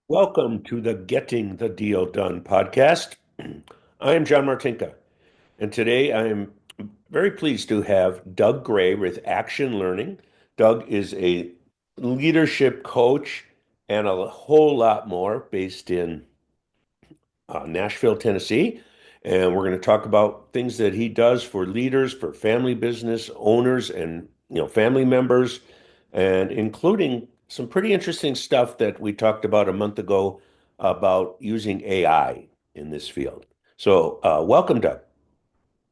Welcome to the Getting the Deal Done podcast. I am John Martinka, and today I am very pleased to have Doug Gray with Action Learning. Doug is a leadership coach and a whole lot more based in Nashville, Tennessee. And we're going to talk about things that he does for leaders, for family business owners, and family members, and including some pretty interesting stuff that we talked about a month ago about using AI in this field. So, welcome, Doug.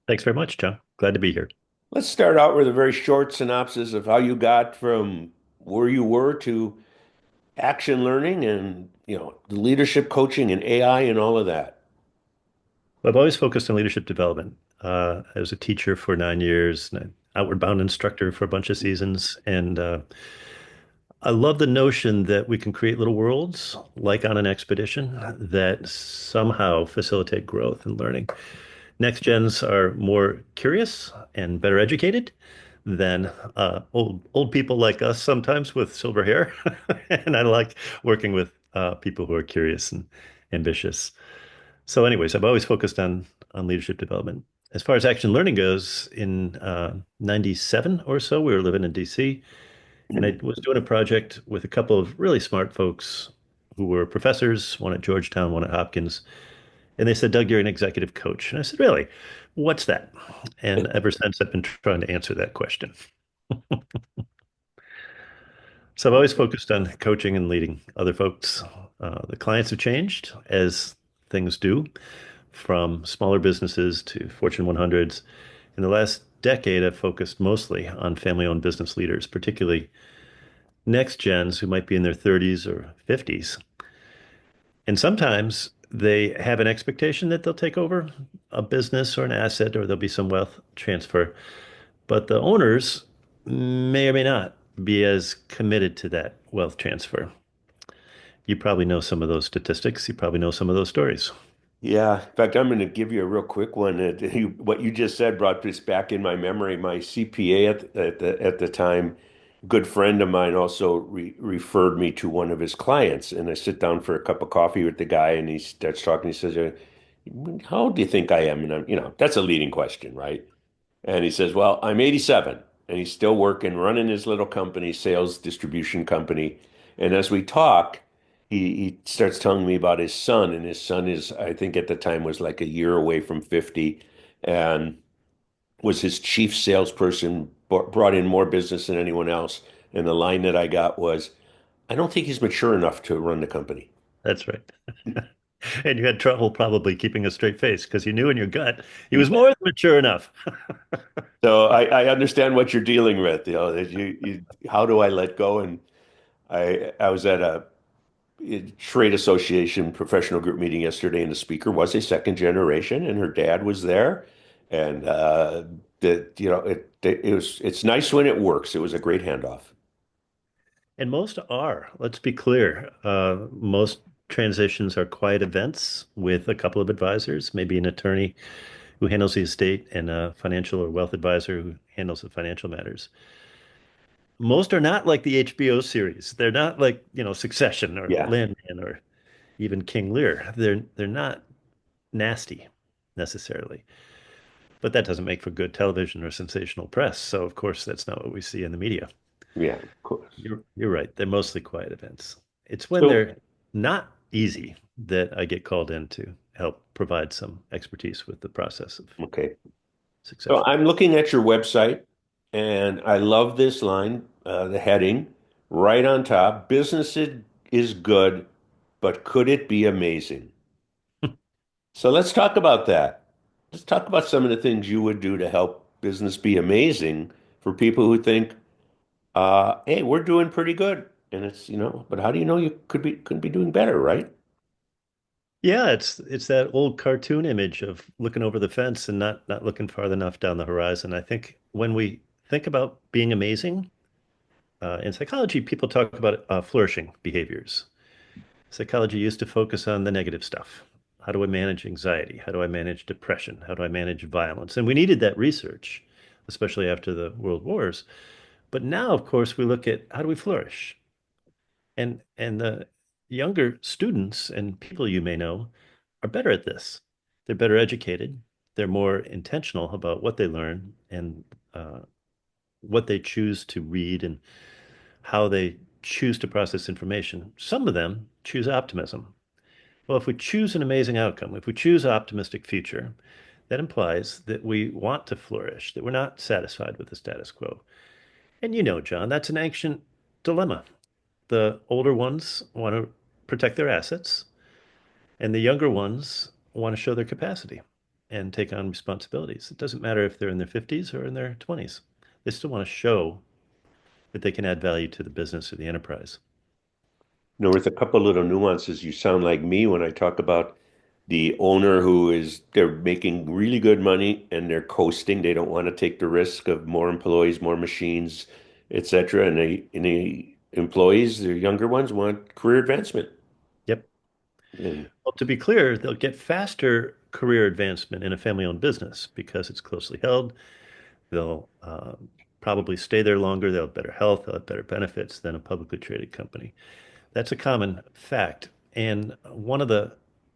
Thanks very much, John. Glad to be here. Let's start out with a very short synopsis of how you got from where you were to action learning and the leadership coaching and AI and all of that. Well, I've always focused on leadership development. I was a teacher for 9 years, and an outward bound instructor for a bunch of seasons. And I love the notion that we can create little worlds, like on an expedition, that somehow facilitate growth and learning. Next gens are more curious and better educated than old people like us sometimes with silver hair. And I like working with people who are curious and ambitious. So, anyways, I've always focused on leadership development. As far as action learning goes, in '97 or so, we were living in DC, and I was doing a project with a couple of really smart folks who were professors, one at Georgetown, one at Hopkins. And they said, Doug, you're an executive coach. And I said, really? What's that? And ever since, I've been trying to answer that question. So I've always focused on coaching and leading other folks. The clients have changed, as things do, from smaller businesses to Fortune 100s. In the last decade, I've focused mostly on family-owned business leaders, particularly next gens who might be in their 30s or 50s. And sometimes they have an expectation that they'll take over a business or an asset, or there'll be some wealth transfer. But the owners may or may not be as committed to that wealth transfer. You probably know some of those statistics. You probably know some of those stories. Yeah, in fact, I'm going to give you a real quick one. What you just said brought this back in my memory. My CPA at the time, good friend of mine, also referred me to one of his clients, and I sit down for a cup of coffee with the guy, and he starts talking. He says, "How old do you think I am?" And that's a leading question, right? And he says, "Well, I'm 87," and he's still working, running his little company, sales distribution company. And as we talk, he starts telling me about his son, and his son is, I think at the time was like a year away from 50, and was his chief salesperson, brought in more business than anyone else. And the line that I got was, "I don't think he's mature enough to run the company." That's right. And you had trouble probably keeping a straight face because you knew in your gut he was more than mature enough. So I understand what you're dealing with. That how do I let go? And I was at a trade association professional group meeting yesterday, and the speaker was a second generation, and her dad was there, and it's nice when it works. It was a great handoff. And most are, let's be clear. Most transitions are quiet events with a couple of advisors, maybe an attorney who handles the estate and a financial or wealth advisor who handles the financial matters. Most are not like the HBO series. They're not like, Succession or Yeah, Landman or even King Lear. They're not nasty necessarily. But that doesn't make for good television or sensational press. So of course that's not what we see in the media. yeah, of course. You're right. They're mostly quiet events. It's when So they're not easy that I get called in to help provide some expertise with the process of okay, so succession. I'm looking at your website, and I love this line, the heading right on top. Business is good, but could it be amazing? So let's talk about that. Let's talk about some of the things you would do to help business be amazing for people who think, hey, we're doing pretty good. And but how do you know you could be doing better, right? Yeah, it's that old cartoon image of looking over the fence and not looking far enough down the horizon. I think when we think about being amazing, in psychology, people talk about flourishing behaviors. Psychology used to focus on the negative stuff. How do I manage anxiety? How do I manage depression? How do I manage violence? And we needed that research, especially after the world wars. But now, of course, we look at how do we flourish? And the younger students and people you may know are better at this. They're better educated. They're more intentional about what they learn and uh, what they choose to read and how they choose to process information. Some of them choose optimism. Well, if we choose an amazing outcome, if we choose an optimistic future, that implies that we want to flourish, that we're not satisfied with the status quo. And you know, John, that's an ancient dilemma. The older ones want to protect their assets, and the younger ones want to show their capacity and take on responsibilities. It doesn't matter if they're in their 50s or in their 20s. They still want to show that they can add value to the business or the enterprise. With a couple little nuances, you sound like me when I talk about the owner who is they're making really good money and they're coasting. They don't want to take the risk of more employees, more machines, etc. And the employees, the younger ones, want career advancement. Yep. And Well, to be clear, they'll get faster career advancement in a family-owned business because it's closely held. They'll probably stay there longer. They'll have better health. They'll have better benefits than a publicly traded company. That's a common fact. And one of the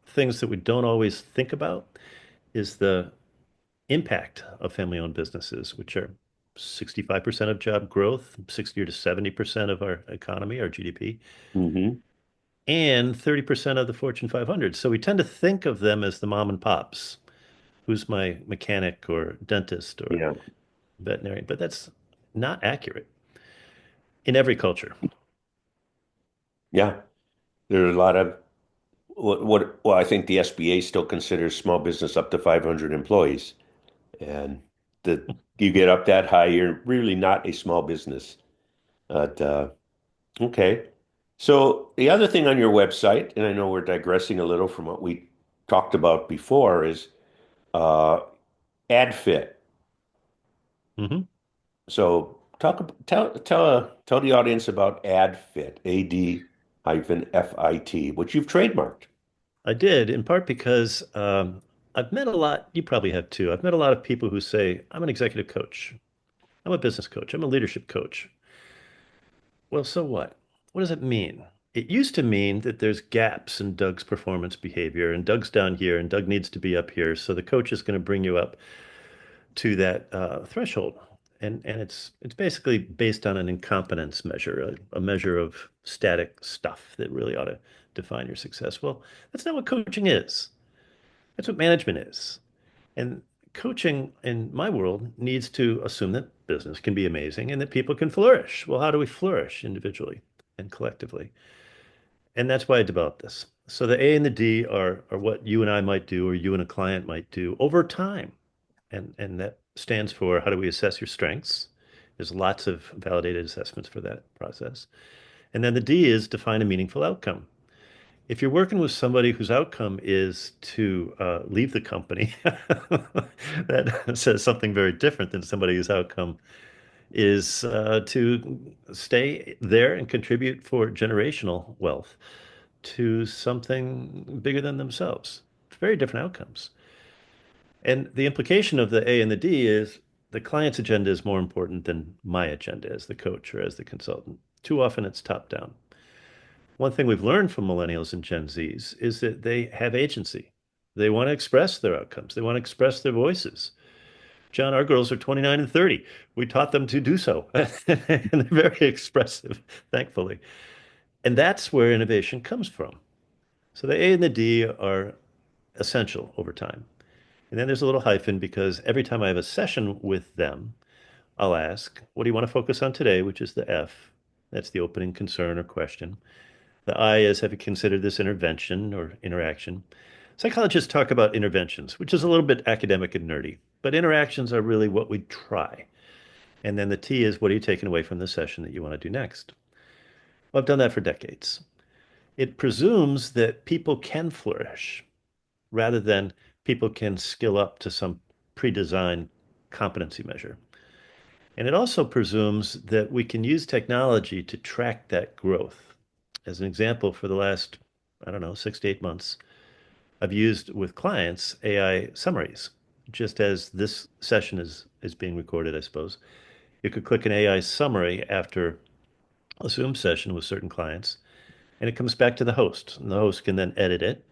things that we don't always think about is the impact of family-owned businesses, which are 65% of job growth, 60 to 70% of our economy, our GDP, hmm and 30% of the Fortune 500. So we tend to think of them as the mom and pops. Who's my mechanic or dentist or yeah, veterinarian? But that's not accurate in every culture. yeah. There are a lot of well, I think the SBA still considers small business up to 500 employees, and the you get up that high, you're really not a small business. But okay. So the other thing on your website, and I know we're digressing a little from what we talked about before, is uh, AdFit. Hmm. Tell the audience about AdFit, AD-FIT, which you've trademarked. I did, in part because I've met a lot, you probably have too. I've met a lot of people who say, I'm an executive coach, I'm a business coach, I'm a leadership coach. Well, so what? What does it mean? It used to mean that there's gaps in Doug's performance behavior, and Doug's down here, and Doug needs to be up here. So the coach is going to bring you up to that threshold. And it's basically based on an incompetence measure, a measure of static stuff that really ought to define your success. Well, that's not what coaching is. That's what management is. And coaching in my world needs to assume that business can be amazing and that people can flourish. Well, how do we flourish individually and collectively? And that's why I developed this. So the A and the D are what you and I might do, or you and a client might do over time. And that stands for how do we assess your strengths? There's lots of validated assessments for that process. And then the D is define a meaningful outcome. If you're working with somebody whose outcome is to leave the company, that says something very different than somebody whose outcome is to stay there and contribute for generational wealth to something bigger than themselves. Very different outcomes. And the implication of the A and the D is the client's agenda is more important than my agenda as the coach or as the consultant. Too often it's top down. One thing we've learned from millennials and Gen Zs is that they have agency. They want to express their outcomes. They want to express their voices. John, our girls are 29 and 30. We taught them to do so. And they're very expressive, thankfully. And that's where innovation comes from. So the A and the D are essential over time. And then there's a little hyphen because every time I have a session with them, I'll ask, what do you want to focus on today? Which is the F. That's the opening concern or question. The I is, have you considered this intervention or interaction? Psychologists talk about interventions, which is a little bit academic and nerdy, but interactions are really what we try. And then the T is, what are you taking away from the session that you want to do next? Well, I've done that for decades. It presumes that people can flourish rather than people can skill up to some pre-designed competency measure. And it also presumes that we can use technology to track that growth. As an example, for the last, I don't know, 6 to 8 months, I've used with clients AI summaries. Just as this session is being recorded, I suppose, you could click an AI summary after a Zoom session with certain clients, and it comes back to the host. And the host can then edit it,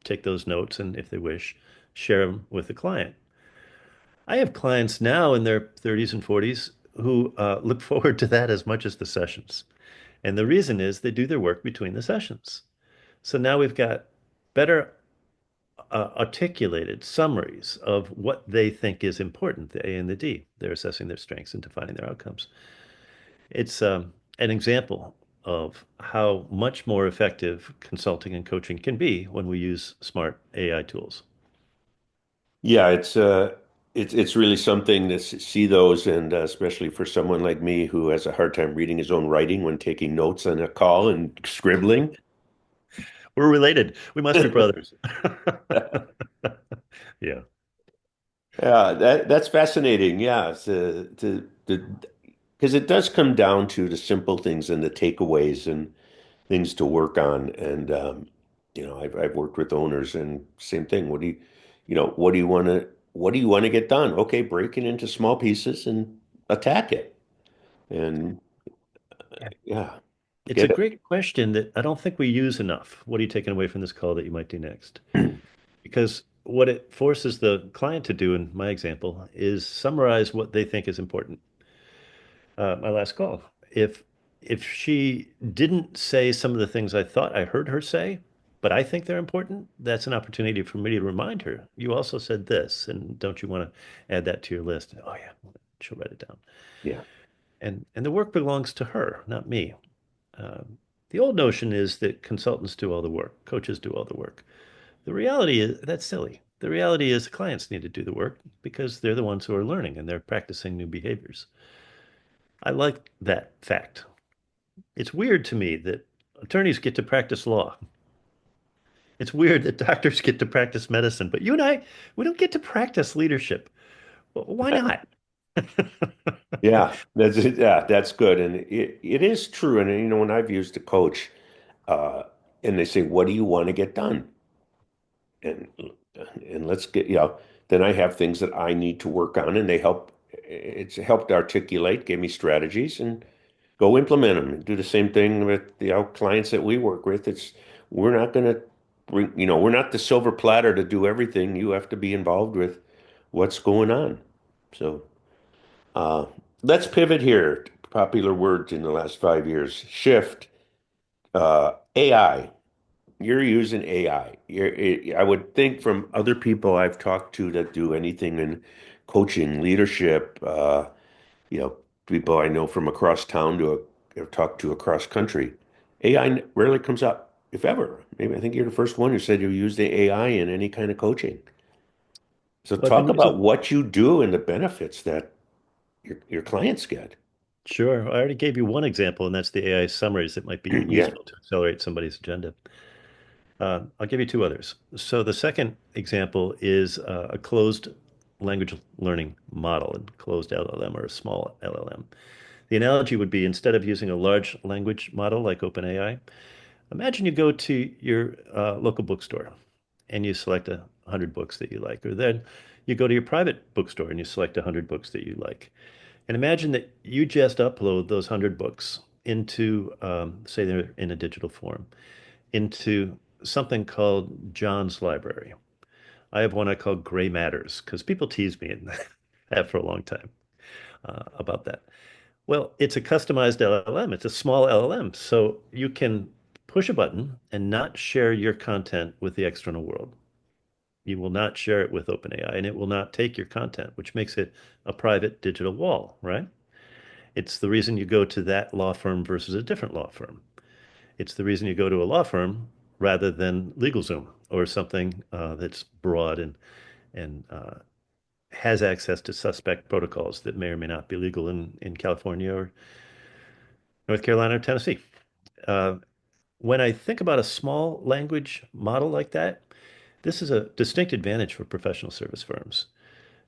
take those notes, and if they wish, share them with the client. I have clients now in their 30s and 40s who look forward to that as much as the sessions. And the reason is they do their work between the sessions. So now we've got better articulated summaries of what they think is important, the A and the D. They're assessing their strengths and defining their outcomes. It's an example of how much more effective consulting and coaching can be when we use smart AI tools. Yeah, it's really something to see those, and especially for someone like me who has a hard time reading his own writing when taking notes on a call and scribbling. We're related. We must be brothers. Yeah. Yeah, that's fascinating. Yeah, because it does come down to the simple things and the takeaways and things to work on. And I've worked with owners and same thing. What do you want to get done? Okay, break it into small pieces and attack it. And Yeah. yeah, It's a get great question that I don't think we use enough. What are you taking away from this call that you might do next? it. Because what it forces the client to do, in my example, is summarize what they think is important. My last call. If she didn't say some of the things I thought I heard her say, but I think they're important, that's an opportunity for me to remind her. You also said this, and don't you want to add that to your list? Oh yeah, she'll write it down. Yeah. And the work belongs to her, not me. The old notion is that consultants do all the work, coaches do all the work. The reality is that's silly. The reality is clients need to do the work because they're the ones who are learning and they're practicing new behaviors. I like that fact. It's weird to me that attorneys get to practice law. It's weird that doctors get to practice medicine, but you and I, we don't get to practice leadership. Well, why not? Yeah, that's it. Yeah, that's good. And it is true. And when I've used a coach, uh, and they say, "What do you want to get done?" and and let's get then I have things that I need to work on, and it's helped articulate, give me strategies, and go implement them and do the same thing with the clients that we work with. We're not going to bring, we're not the silver platter to do everything. You have to be involved with what's going on. So uh let's pivot here. Popular words in the last 5 years: shift, AI. You're using AI. I would think from other people I've talked to that do anything in coaching, leadership, you know, people I know from across town have talked to across country. AI rarely comes up, if ever. Maybe I think you're the first one who said you use the AI in any kind of coaching. So Well, I've been talk about using, what you do and the benefits that your clients get. sure, I already gave you one example, and that's the AI summaries that might be Yeah. useful to accelerate somebody's agenda. I'll give you two others. So the second example is a closed language learning model, a closed LLM or a small LLM. The analogy would be instead of using a large language model like OpenAI, imagine you go to your local bookstore and you select 100 books that you like, or then you go to your private bookstore and you select 100 books that you like. And imagine that you just upload those 100 books into, say they're in a digital form, into something called John's Library. I have one I call Gray Matters because people tease me and have for a long time about that. Well, it's a customized LLM. It's a small LLM. So you can push a button and not share your content with the external world. You will not share it with OpenAI and it will not take your content, which makes it a private digital wall, right? It's the reason you go to that law firm versus a different law firm. It's the reason you go to a law firm rather than LegalZoom or something that's broad and has access to suspect protocols that may or may not be legal in California or North Carolina or Tennessee. Uh, when I think about a small language model like that, this is a distinct advantage for professional service firms.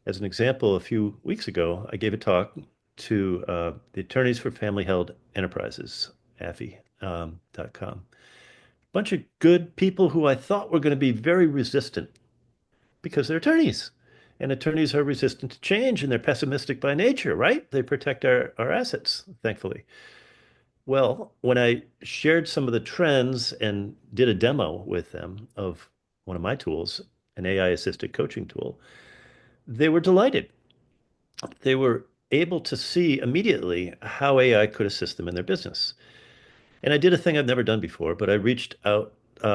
As an example, a few weeks ago, I gave a talk to the Attorneys for Family Held Enterprises, AFI.com. Bunch of good people who I thought were going to be very resistant because they're attorneys. And attorneys are resistant to change and they're pessimistic by nature, right? They protect our assets, thankfully. Well, when I shared some of the trends and did a demo with them of one of my tools, an AI assisted coaching tool, they were delighted. They were able to see immediately how AI could assist them in their business. And I did a thing I've never done before, but I reached out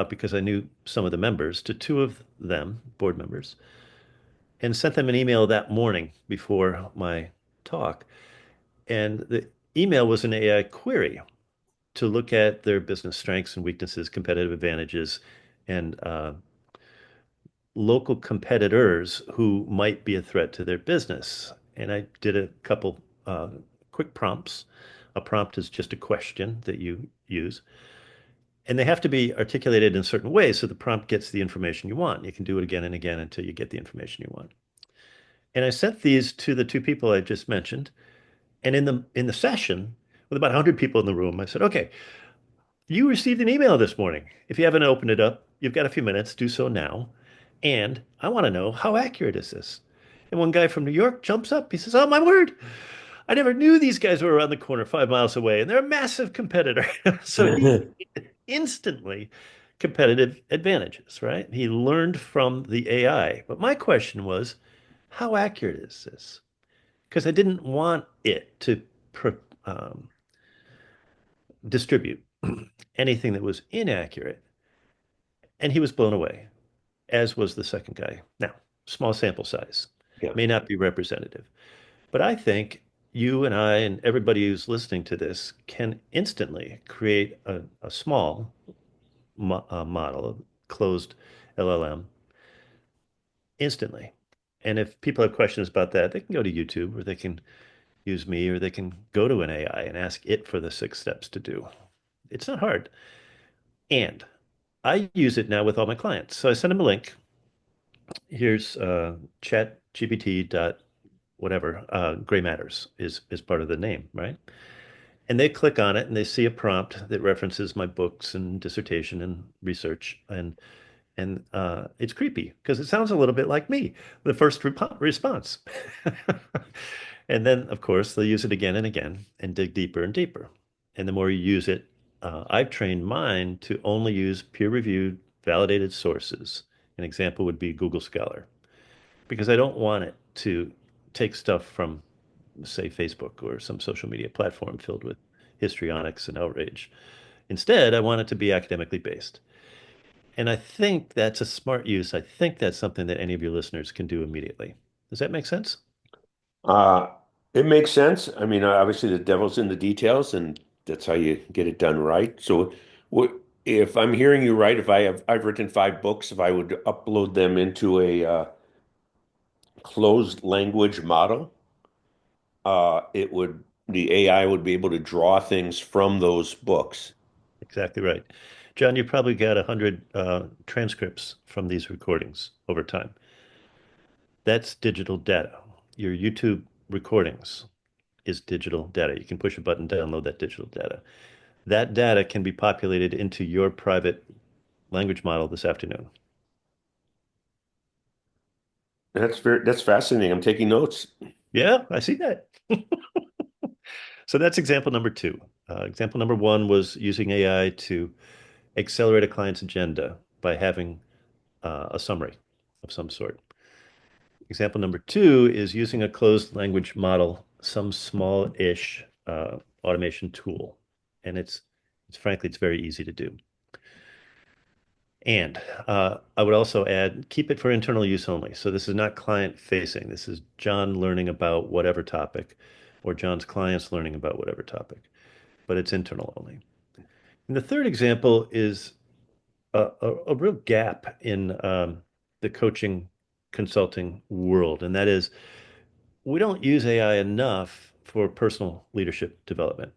because I knew some of the members to two of them, board members, and sent them an email that morning before my talk. And the email was an AI query to look at their business strengths and weaknesses, competitive advantages, and local competitors who might be a threat to their business. And I did a couple quick prompts. A prompt is just a question that you use, and they have to be articulated in certain ways so the prompt gets the information you want. You can do it again and again until you get the information you want. And I sent these to the two people I just mentioned. And in the session, with about 100 people in the room, I said, okay, you received an email this morning. If you haven't opened it up, you've got a few minutes, do so now. And I want to know, how accurate is this? And one guy from New York jumps up. He says, oh, my word. I never knew these guys were around the corner 5 miles away, and they're a massive competitor. So he instantly competitive advantages, right? He learned from the AI. But my question was, how accurate is this? Because I didn't want it to um, distribute anything that was inaccurate. And he was blown away, as was the second guy. Now, small sample size Yeah. may not be representative, but I think you and I and everybody who's listening to this can instantly create a small model, a closed LLM, instantly. And if people have questions about that, they can go to YouTube or they can use me or they can go to an AI and ask it for the 6 steps to do. It's not hard. And I use it now with all my clients. So I send them a link. Here's chat GPT dot whatever, gray matters is part of the name, right? And they click on it and they see a prompt that references my books and dissertation and research. And it's creepy because it sounds a little bit like me, the first response. And then, of course, they'll use it again and again and dig deeper and deeper. And the more you use it, I've trained mine to only use peer-reviewed, validated sources. An example would be Google Scholar, because I don't want it to take stuff from, say, Facebook or some social media platform filled with histrionics and outrage. Instead, I want it to be academically based. And I think that's a smart use. I think that's something that any of your listeners can do immediately. Does that make sense? Uh, it makes sense. I mean, obviously the devil's in the details, and that's how you get it done right. So, what if I'm hearing you right? If I've written 5 books, if I would upload them into a closed language model, it would the AI would be able to draw things from those books. Exactly right. John, you probably got 100 transcripts from these recordings over time. That's digital data. Your YouTube recordings is digital data. You can push a button, download that digital data. That data can be populated into your private language model this afternoon. That's fascinating. I'm taking notes. Yeah, I see that. So that's example number two. Example number one was using AI to accelerate a client's agenda by having a summary of some sort. Example number two is using a closed language model, some small-ish automation tool. And it's frankly, it's very easy to do. And I would also add, keep it for internal use only. So this is not client facing. This is John learning about whatever topic, or John's clients learning about whatever topic, but it's internal only. And the third example is a real gap in the coaching consulting world, and that is we don't use AI enough for personal leadership development.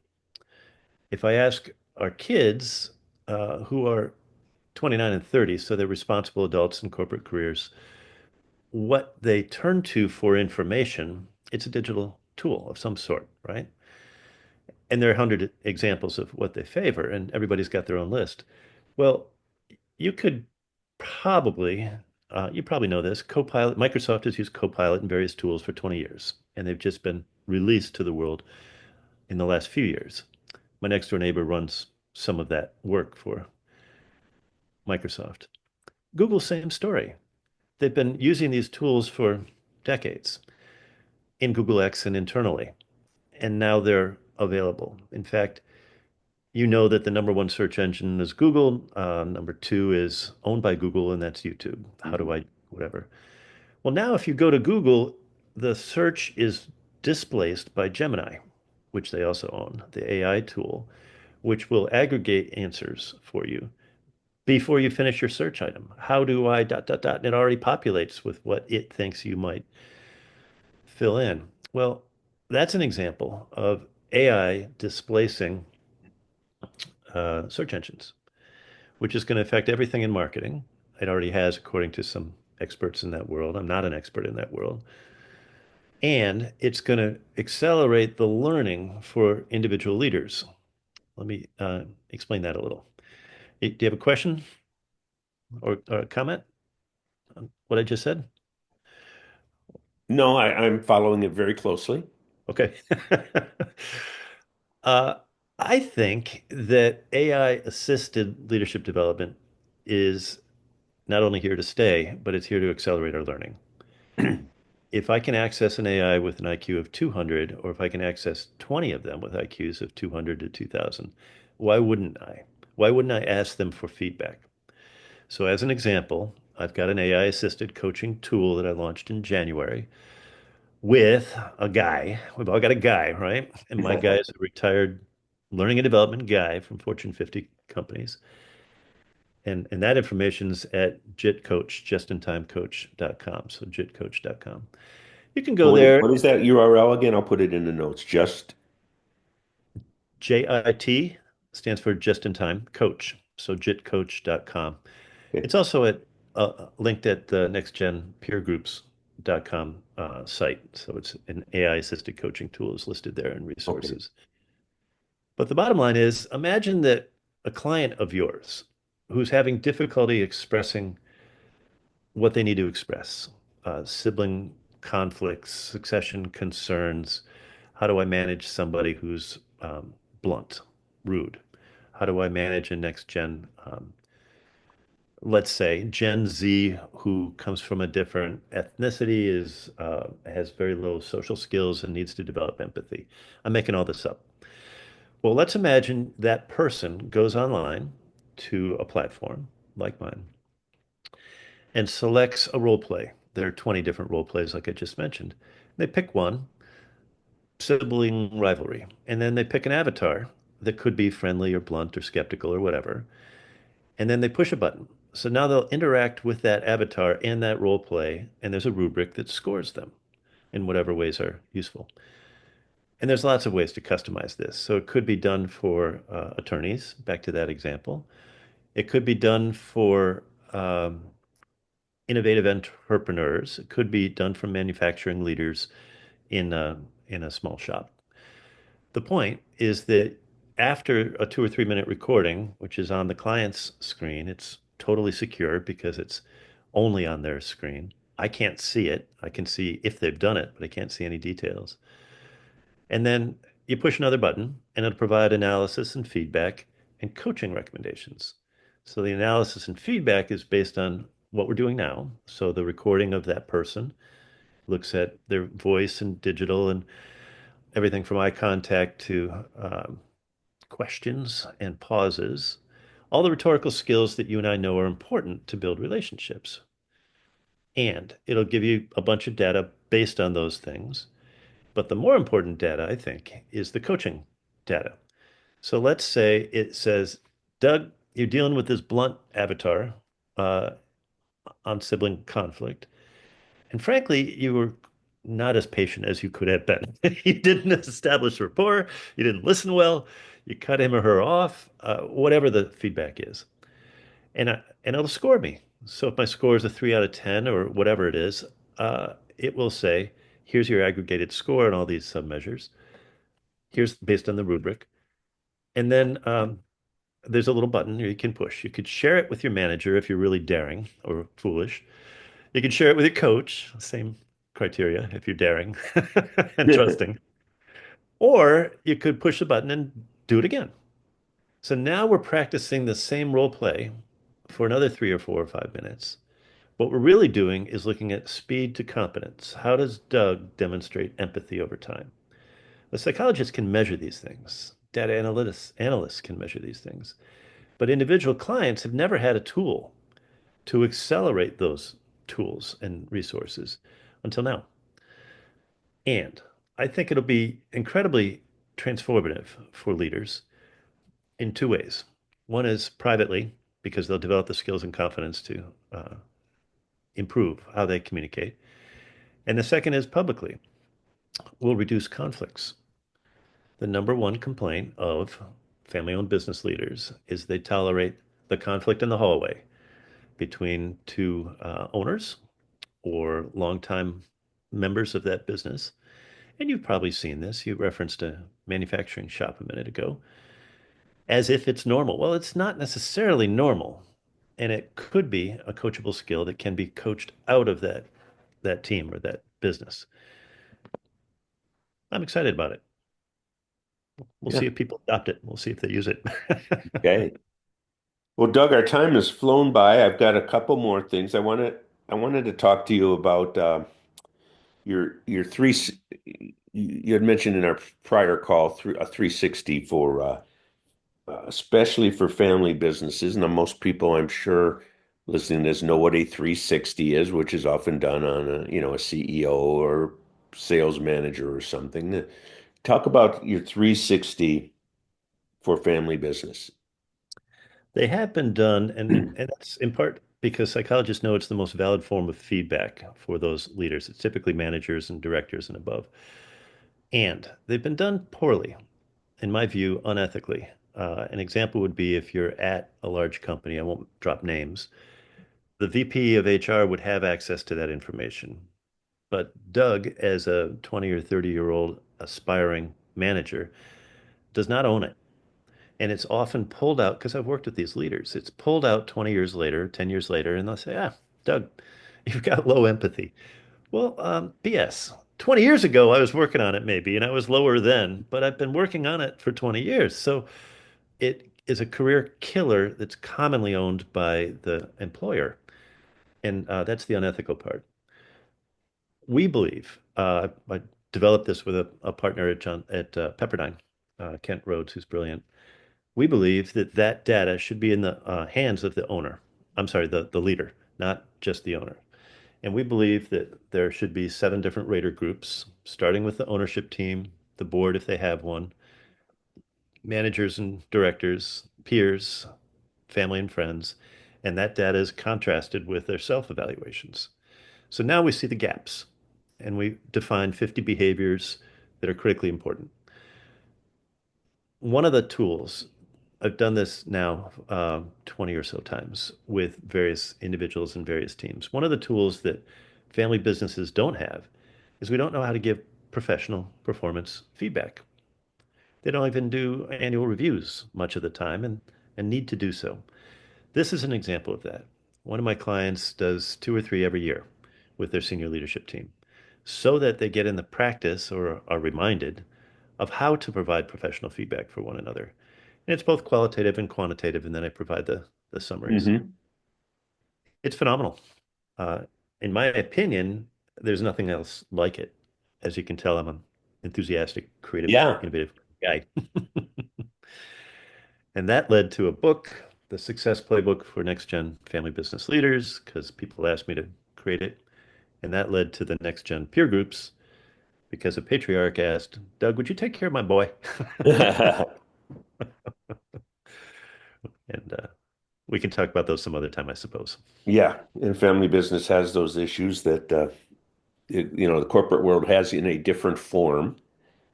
If I ask our kids who are 29 and 30, so they're responsible adults in corporate careers, what they turn to for information, it's a digital tool of some sort, right? And there are 100 examples of what they favor, and everybody's got their own list. Well, you could probably, you probably know this, Copilot, Microsoft has used Copilot and various tools for 20 years, and they've just been released to the world in the last few years. My next door neighbor runs some of that work for Microsoft. Google, same story. They've been using these tools for decades in Google X and internally, and now they're available. In fact, you know that the number one search engine is Google. Number two is owned by Google, and that's YouTube. How do Mhm. I, whatever. Well, now if you go to Google, the search is displaced by Gemini, which they also own, the AI tool, which will aggregate answers for you before you finish your search item. How do I dot, dot, dot? And it already populates with what it thinks you might fill in. Well, that's an example of AI displacing search engines, which is going to affect everything in marketing. It already has, according to some experts in that world. I'm not an expert in that world. And it's going to accelerate the learning for individual leaders. Let me explain that a little. Do you have a question or a comment on what I just said? No, I'm following it very closely. Okay. Uh, I think that AI assisted leadership development is not only here to stay, but it's here to accelerate our learning. If I can access an AI with an IQ of 200, or if I can access 20 of them with IQs of 200 to 2000, why wouldn't I? Why wouldn't I ask them for feedback? So, as an example, I've got an AI assisted coaching tool that I launched in January with a guy. We've all got a guy, right? And my guy is a retired learning and development guy from Fortune 50 companies. And that information's at JITcoach, justintimecoach.com. So jitcoach.com. You can go there. What is that URL again? I'll put it in the notes. Just JIT stands for just in time coach. So jitcoach.com. okay. It's also at linked at the nextgenpeergroups.com site. So it's an AI assisted coaching tool is listed there in Okay. resources. But the bottom line is imagine that a client of yours who's having difficulty expressing what they need to express, sibling conflicts, succession concerns. How do I manage somebody who's blunt, rude? How do I manage a next gen, let's say Gen Z, who comes from a different ethnicity, is has very low social skills and needs to develop empathy? I'm making all this up. Well, let's imagine that person goes online to a platform like mine and selects a role play. There are 20 different role plays, like I just mentioned. They pick one, sibling rivalry, and then they pick an avatar that could be friendly or blunt or skeptical or whatever. And then they push a button. So now they'll interact with that avatar in that role play, and there's a rubric that scores them in whatever ways are useful. And there's lots of ways to customize this. So it could be done for attorneys, back to that example. It could be done for innovative entrepreneurs. It could be done for manufacturing leaders in a small shop. The point is that after a 2 or 3 minute recording, which is on the client's screen, it's totally secure because it's only on their screen. I can't see it. I can see if they've done it, but I can't see any details. And then you push another button and it'll provide analysis and feedback and coaching recommendations. So the analysis and feedback is based on what we're doing now. So the recording of that person looks at their voice and digital and everything from eye contact to questions and pauses, all the rhetorical skills that you and I know are important to build relationships. And it'll give you a bunch of data based on those things. But the more important data, I think, is the coaching data. So let's say it says, Doug, you're dealing with this blunt avatar uh, on sibling conflict. And frankly, you were not as patient as you could have been. You didn't establish rapport. You didn't listen well. You cut him or her off, whatever the feedback is. And it'll score me. So if my score is a 3 out of 10 or whatever it is, it will say, here's your aggregated score and all these submeasures. Here's based on the rubric. And then there's a little button you can push. You could share it with your manager if you're really daring or foolish. You can share it with your coach, same criteria if you're daring and trusting. Or you could push the button and do it again. So now we're practicing the same role play for another 3 or 4 or 5 minutes. What we're really doing is looking at speed to competence. How does Doug demonstrate empathy over time? The psychologist can measure these things. Data analysts can measure these things. But individual clients have never had a tool to accelerate those tools and resources until now. And I think it'll be incredibly transformative for leaders in two ways. One is privately, because they'll develop the skills and confidence to improve how they communicate. And the second is publicly. We'll reduce conflicts. The number one complaint of family-owned business leaders is they tolerate the conflict in the hallway between two owners or longtime members of that business. And you've probably seen this. You referenced a manufacturing shop a minute ago, as if it's normal. Well, it's not necessarily normal. And it could be a coachable skill that can be coached out of that team or that business. I'm excited about it. We'll Yeah. see if people adopt it. We'll see if they use it. Okay. Well, Doug, our time has flown by. I've got a couple more things. I wanted to talk to you about your three. You had mentioned in our prior call through a 360 for especially for family businesses. Now, most people, I'm sure, listening to this know what a 360 is, which is often done on a CEO or sales manager or something. Talk about your 360 for family business. They have been done, and that's in part because psychologists know it's the most valid form of feedback for those leaders. It's typically managers and directors and above. And they've been done poorly, in my view, unethically. An example would be if you're at a large company, I won't drop names, the VP of HR would have access to that information. But Doug, as a 20 or 30-year-old aspiring manager, does not own it. And it's often pulled out because I've worked with these leaders. It's pulled out 20 years later, 10 years later, and they'll say, Doug, you've got low empathy. Well, BS. 20 years ago, I was working on it maybe, and I was lower then, but I've been working on it for 20 years. So it is a career killer that's commonly owned by the employer. And that's the unethical part. We believe, I developed this with a partner at Pepperdine, Kent Rhodes, who's brilliant. We believe that that data should be in the hands of the owner. I'm sorry, the leader, not just the owner. And we believe that there should be 7 different rater groups, starting with the ownership team, the board if they have one, managers and directors, peers, family and friends, and that data is contrasted with their self-evaluations. So now we see the gaps, and we define 50 behaviors that are critically important. One of the tools, I've done this now 20 or so times with various individuals and various teams. One of the tools that family businesses don't have is we don't know how to give professional performance feedback. They don't even do annual reviews much of the time and need to do so. This is an example of that. One of my clients does 2 or 3 every year with their senior leadership team so that they get in the practice or are reminded of how to provide professional feedback for one another. And it's both qualitative and quantitative, and then I provide the summaries. Hmm. It's phenomenal. Uh, in my opinion, there's nothing else like it. As you can tell, I'm an enthusiastic, creative, Yeah. innovative guy. And that led to a book, The Success Playbook for Next Gen Family Business Leaders, because people asked me to create it. And that led to the Next Gen peer groups, because a patriarch asked, Doug, would you take care of my boy? And we can talk about those some other time, I suppose. Yeah, and family business has those issues that the corporate world has in a different form,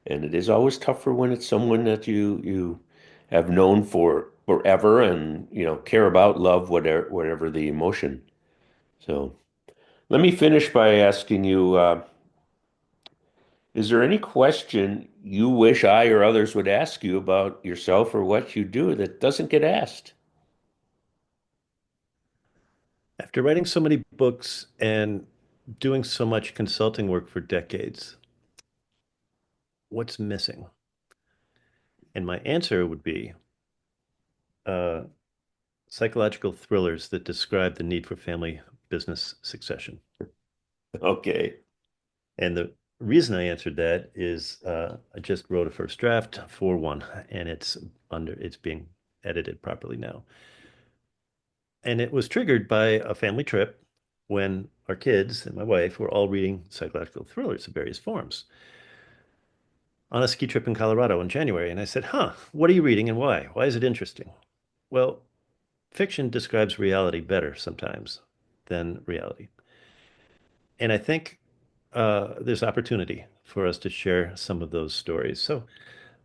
and it is always tougher when it's someone that you have known for forever and care about, love, whatever the emotion. So let me finish by asking you, is there any question you wish I or others would ask you about yourself or what you do that doesn't get asked? After writing so many books and doing so much consulting work for decades, what's missing? And my answer would be uh, psychological thrillers that describe the need for family business succession. Okay. And the reason I answered that is I just wrote a first draft for one, and it's being edited properly now. And it was triggered by a family trip when our kids and my wife were all reading psychological thrillers of various forms on a ski trip in Colorado in January. And I said, huh, what are you reading and why? Why is it interesting? Well, fiction describes reality better sometimes than reality. And I think there's opportunity for us to share some of those stories. So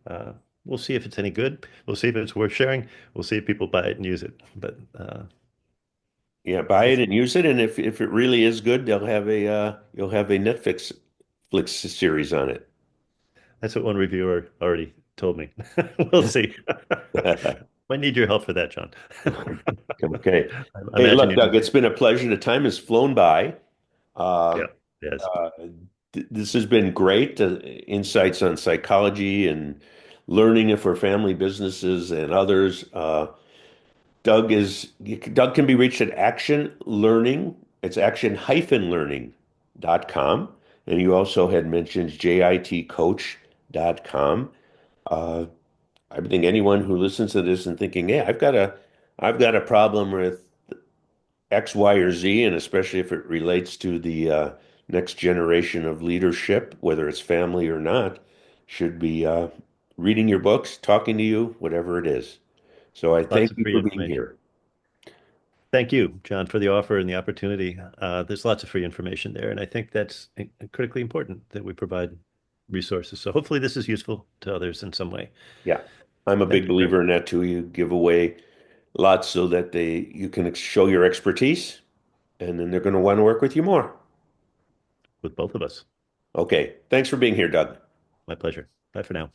uh, we'll see if it's any good. We'll see if it's worth sharing. We'll see if people buy it and use it. But Yeah, buy we'll it see. and use it, and if it really is good, they'll have a you'll have a Netflix Flix series on it. That's what one reviewer already told me. We'll see. Might need your help for that, John. Okay. I Hey, imagine look, you Doug, know. it's been a pleasure. The time has flown by. Uh, Yeah. Yes. uh, this has been great. Insights on psychology and learning for family businesses and others. Doug can be reached at Action Learning. It's action-learning.com. And you also had mentioned jitcoach.com. Uh, I think anyone who listens to this and thinking, "Hey, I've got a problem with X, Y, or Z," and especially if it relates to the next generation of leadership, whether it's family or not, should be reading your books, talking to you, whatever it is. So I Lots thank of you free for being information. here. Thank you, John, for the offer and the opportunity. There's lots of free information there, and I think that's critically important that we provide resources. So hopefully this is useful to others in some way. Yeah, I'm a Thank big you very believer in that too. You give away lots so that you can show your expertise, and then they're going to want to work with you more. with both of us. Okay, thanks for being here, Doug. My pleasure. Bye for now.